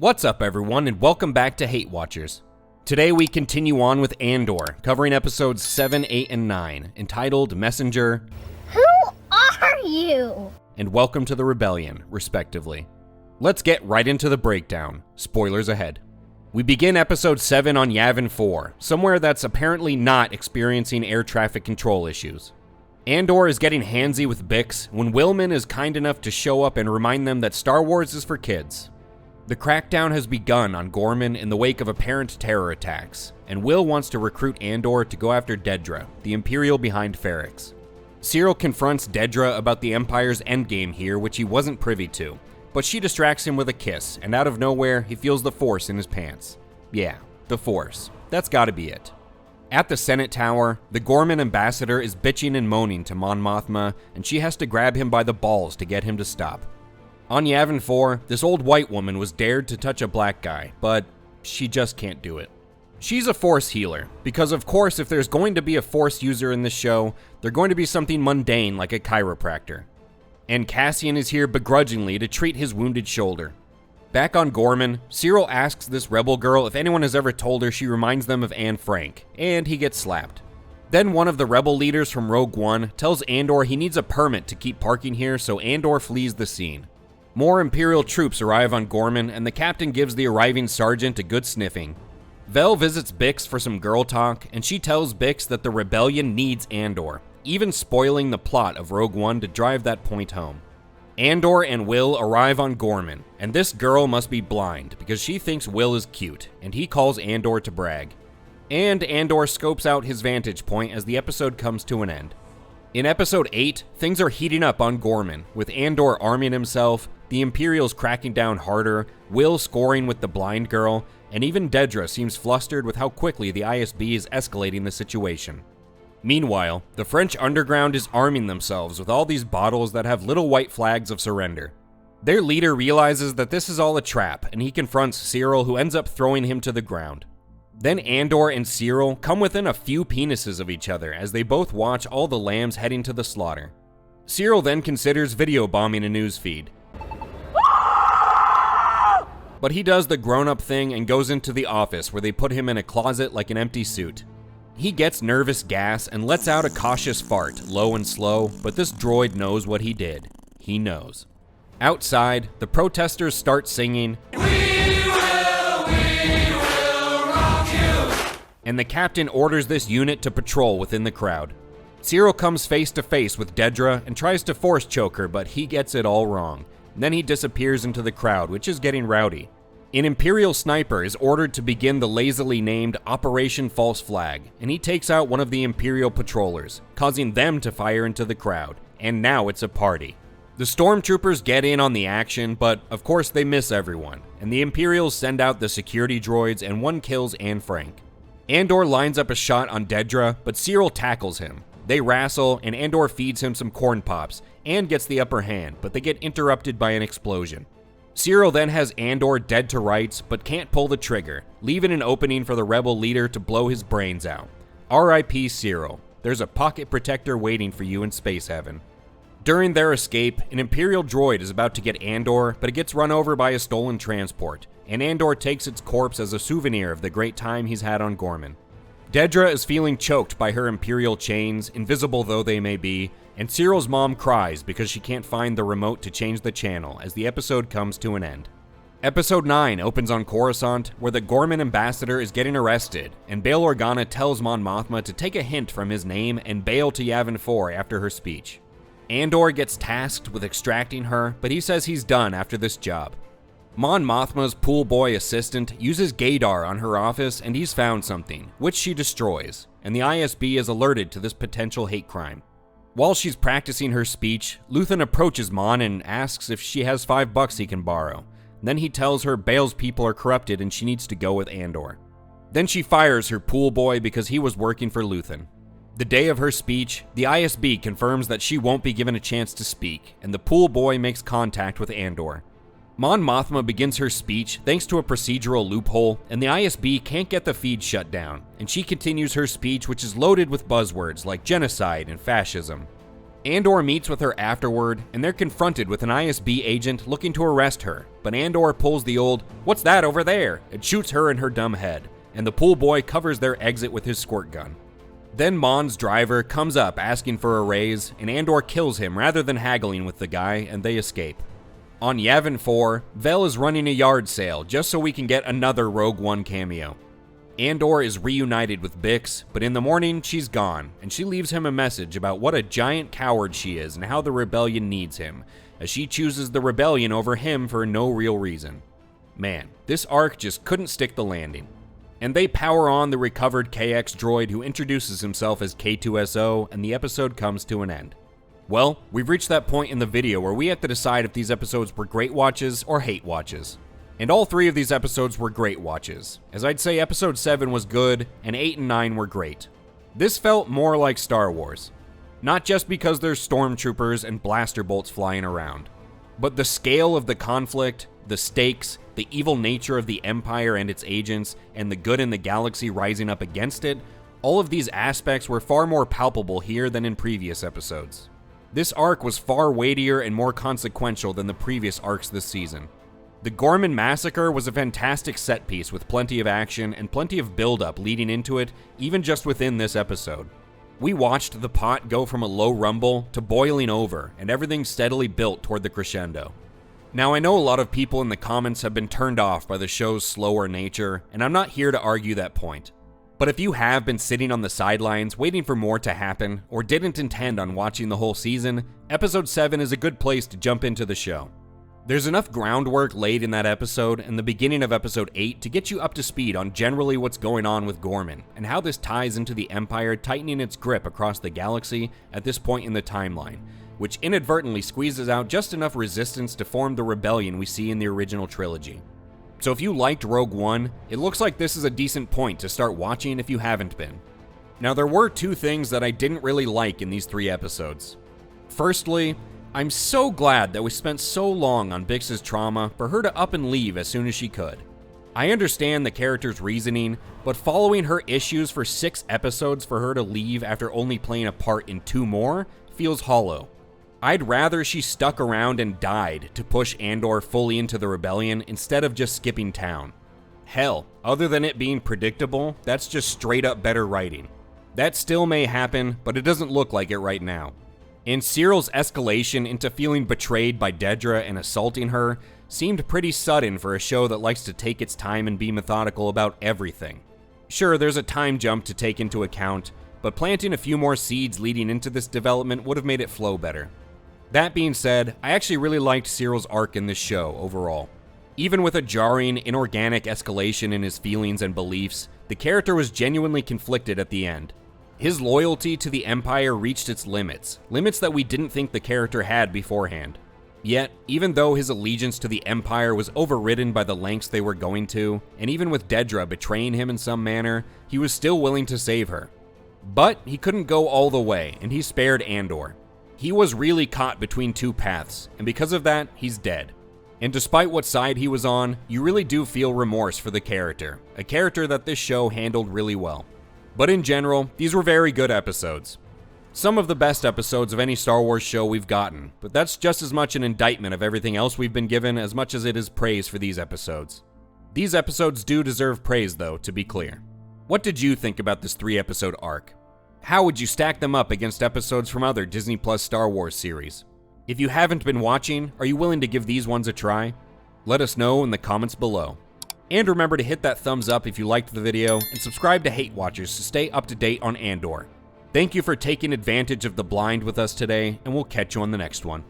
What's up, everyone, and welcome back to HateWatchers. Today we continue on with Andor, covering episodes 7, 8, and 9, entitled Messenger, Who are you? and Welcome to the Rebellion, respectively. Let's get right into the breakdown. Spoilers ahead. We begin episode 7 on Yavin 4, somewhere that's apparently not experiencing air traffic control issues. Andor is getting handsy with Bix when Willman is kind enough to show up and remind them that Star Wars is for kids. The crackdown has begun on Gorman in the wake of apparent terror attacks, and Will wants to recruit Andor to go after Dedra, the Imperial behind Ferrix. Cyril confronts Dedra about the Empire's endgame here, which he wasn't privy to, but she distracts him with a kiss, and out of nowhere, he feels the Force in his pants. Yeah, the Force. That's gotta be it. At the Senate Tower, the Gorman ambassador is bitching and moaning to Mon Mothma, and she has to grab him by the balls to get him to stop. On Yavin 4, this old white woman was dared to touch a black guy, but she just can't do it. She's a Force healer, because of course if there's going to be a Force user in this show, they're going to be something mundane like a chiropractor. And Cassian is here begrudgingly to treat his wounded shoulder. Back on Gorman, Cyril asks this rebel girl if anyone has ever told her she reminds them of Anne Frank, and he gets slapped. Then one of the rebel leaders from Rogue One tells Andor he needs a permit to keep parking here, so Andor flees the scene. More Imperial troops arrive on Gorman, and the captain gives the arriving sergeant a good sniffing. Vel visits Bix for some girl talk, and she tells Bix that the rebellion needs Andor, even spoiling the plot of Rogue One to drive that point home. Andor and Will arrive on Gorman, and this girl must be blind because she thinks Will is cute, and he calls Andor to brag. And Andor scopes out his vantage point as the episode comes to an end. In episode 8, things are heating up on Gorman, with Andor arming himself, the Imperials cracking down harder, Will scoring with the blind girl, and even Dedra seems flustered with how quickly the ISB is escalating the situation. Meanwhile, the French underground is arming themselves with all these bottles that have little white flags of surrender. Their leader realizes that this is all a trap, and he confronts Cyril, who ends up throwing him to the ground. Then Andor and Cyril come within a few penises of each other as they both watch all the lambs heading to the slaughter. Cyril then considers video bombing a newsfeed. But he does the grown-up thing and goes into the office where they put him in a closet like an empty suit. He gets nervous gas and lets out a cautious fart, low and slow, but this droid knows what he did. He knows. Outside, the protesters start singing, "We will rock you!" And the captain orders this unit to patrol within the crowd. Cyril comes face to face with Dedra and tries to force choke her, but he gets it all wrong. Then he disappears into the crowd, which is getting rowdy. An Imperial sniper is ordered to begin the lazily named Operation False Flag, and he takes out one of the Imperial patrollers, causing them to fire into the crowd, and now it's a party. The stormtroopers get in on the action, but of course they miss everyone, and the Imperials send out the security droids and one kills Anne Frank. Andor lines up a shot on Dedra, but Cyril tackles him. They wrestle, and Andor feeds him some corn pops, and gets the upper hand, but they get interrupted by an explosion. Cyril then has Andor dead to rights, but can't pull the trigger, leaving an opening for the rebel leader to blow his brains out. R.I.P. Cyril. There's a pocket protector waiting for you in space heaven. During their escape, an Imperial droid is about to get Andor, but it gets run over by a stolen transport, and Andor takes its corpse as a souvenir of the great time he's had on Gorman. Dedra is feeling choked by her Imperial chains, invisible though they may be, and Cyril's mom cries because she can't find the remote to change the channel as the episode comes to an end. Episode 9 opens on Coruscant, where the Gorman ambassador is getting arrested, and Bail Organa tells Mon Mothma to take a hint from his name and bail to Yavin 4 after her speech. Andor gets tasked with extracting her, but he says he's done after this job. Mon Mothma's pool boy assistant uses gaydar on her office, and he's found something, which she destroys, and the ISB is alerted to this potential hate crime. While she's practicing her speech, Luthen approaches Mon and asks if she has $5 he can borrow. Then he tells her Bail's people are corrupted and she needs to go with Andor. Then she fires her pool boy because he was working for Luthen. The day of her speech, the ISB confirms that she won't be given a chance to speak, and the pool boy makes contact with Andor. Mon Mothma begins her speech thanks to a procedural loophole, and the ISB can't get the feed shut down, and she continues her speech, which is loaded with buzzwords like genocide and fascism. Andor meets with her afterward, and they're confronted with an ISB agent looking to arrest her, but Andor pulls the old, "What's that over there?" and shoots her in her dumb head, and the pool boy covers their exit with his squirt gun. Then Mon's driver comes up asking for a raise, and Andor kills him rather than haggling with the guy, and they escape. On Yavin 4, Vel is running a yard sale just so we can get another Rogue One cameo. Andor is reunited with Bix, but in the morning she's gone, and she leaves him a message about what a giant coward she is and how the rebellion needs him, as she chooses the rebellion over him for no real reason. Man, this arc just couldn't stick the landing. And they power on the recovered KX droid who introduces himself as K2SO, and the episode comes to an end. Well, we've reached that point in the video where we have to decide if these episodes were great watches or hate watches. And all 3 of these episodes were great watches, as I'd say episode 7 was good, and 8 and 9 were great. This felt more like Star Wars. Not just because there's stormtroopers and blaster bolts flying around, but the scale of the conflict, the stakes, the evil nature of the Empire and its agents, and the good in the galaxy rising up against it, all of these aspects were far more palpable here than in previous episodes. This arc was far weightier and more consequential than the previous arcs this season. The Gorman Massacre was a fantastic set piece with plenty of action and plenty of build-up leading into it, even just within this episode. We watched the pot go from a low rumble to boiling over, and everything steadily built toward the crescendo. Now, I know a lot of people in the comments have been turned off by the show's slower nature, and I'm not here to argue that point. But if you have been sitting on the sidelines waiting for more to happen, or didn't intend on watching the whole season, episode 7 is a good place to jump into the show. There's enough groundwork laid in that episode and the beginning of episode 8 to get you up to speed on generally what's going on with Gorman, and how this ties into the Empire tightening its grip across the galaxy at this point in the timeline, which inadvertently squeezes out just enough resistance to form the rebellion we see in the original trilogy. So if you liked Rogue One, it looks like this is a decent point to start watching if you haven't been. Now, there were 2 things that I didn't really like in these 3 episodes. Firstly, I'm so glad that we spent so long on Bix's trauma for her to up and leave as soon as she could. I understand the character's reasoning, but following her issues for 6 episodes for her to leave after only playing a part in 2 more feels hollow. I'd rather she stuck around and died to push Andor fully into the rebellion instead of just skipping town. Hell, other than it being predictable, that's just straight up better writing. That still may happen, but it doesn't look like it right now. And Cyril's escalation into feeling betrayed by Dedra and assaulting her seemed pretty sudden for a show that likes to take its time and be methodical about everything. Sure, there's a time jump to take into account, but planting a few more seeds leading into this development would have made it flow better. That being said, I actually really liked Cyril's arc in this show overall. Even with a jarring, inorganic escalation in his feelings and beliefs, the character was genuinely conflicted at the end. His loyalty to the Empire reached its limits that we didn't think the character had beforehand. Yet, even though his allegiance to the Empire was overridden by the lengths they were going to, and even with Dedra betraying him in some manner, he was still willing to save her. But he couldn't go all the way, and he spared Andor. He was really caught between 2 paths, and because of that, he's dead. And despite what side he was on, you really do feel remorse for the character, a character that this show handled really well. But in general, these were very good episodes. Some of the best episodes of any Star Wars show we've gotten, but that's just as much an indictment of everything else we've been given as much as it is praise for these episodes. These episodes do deserve praise though, to be clear. What did you think about this 3-episode arc? How would you stack them up against episodes from other Disney Plus Star Wars series? If you haven't been watching, are you willing to give these ones a try? Let us know in the comments below. And remember to hit that thumbs up if you liked the video, and subscribe to HateWatchers to stay up to date on Andor. Thank you for taking advantage of the blind with us today, and we'll catch you on the next one.